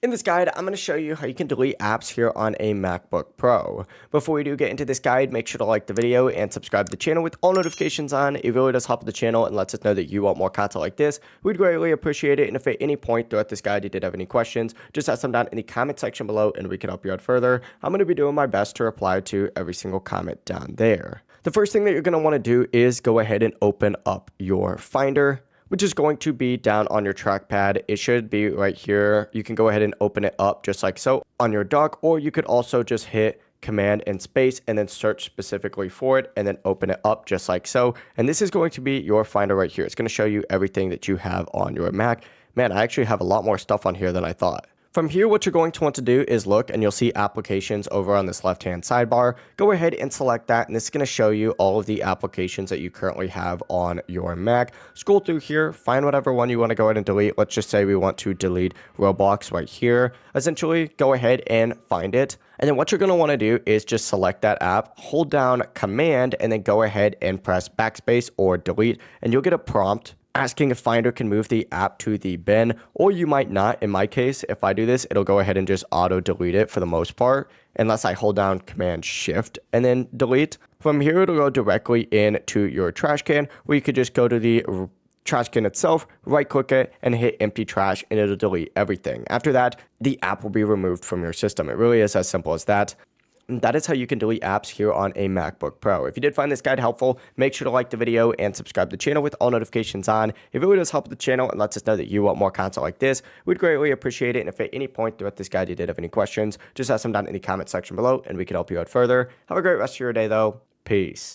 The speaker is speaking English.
In this guide, I'm going to show you how you can delete apps here on a MacBook Pro. Before we do get into this guide, make sure to like the video and subscribe to the channel with all notifications on. It really does help the channel and lets us know that you want more content like this. We'd greatly appreciate it. And if at any point throughout this guide you did have any questions, just ask them down in the comment section below and we can help you out further. I'm going to be doing my best to reply to every single comment down there. The first thing that you're going to want to do is go ahead and open up your Finder, which is going to be down on your trackpad. It should be right here. You can go ahead and open it up just like so on your dock, or you could also just hit Command and space and then search specifically for it and then open it up just like so. And this is going to be your Finder right here. It's going to show you everything that you have on your Mac. Man, I actually have a lot more stuff on here than I thought. From here, what you're going to want to do is look and you'll see applications over on this left-hand sidebar. Go ahead and select that, and this is going to show you all of the applications that you currently have on your Mac. Scroll through here, find whatever one you want to go ahead and delete. Let's just say we want to delete Roblox right here. Essentially, go ahead and find it. And then what you're going to want to do is just select that app, hold down Command, and then go ahead and press backspace or delete, and you'll get a prompt asking if Finder can move the app to the bin, or you might not. In my case, if I do this, it'll go ahead and just auto delete it for the most part, unless I hold down Command Shift and then delete. From here, it'll go directly into your trash can, where you could just go to the trash can itself, right click it and hit empty trash, and it'll delete everything. After that, the app will be removed from your system. It really is as simple as that. And that is how you can delete apps here on a MacBook Pro. If you did find this guide helpful, make sure to like the video and subscribe to the channel with all notifications on. It really does help the channel and lets us know that you want more content like this. We'd greatly appreciate it. And if at any point throughout this guide you did have any questions, just ask them down in the comment section below and we can help you out further. Have a great rest of your day though. Peace.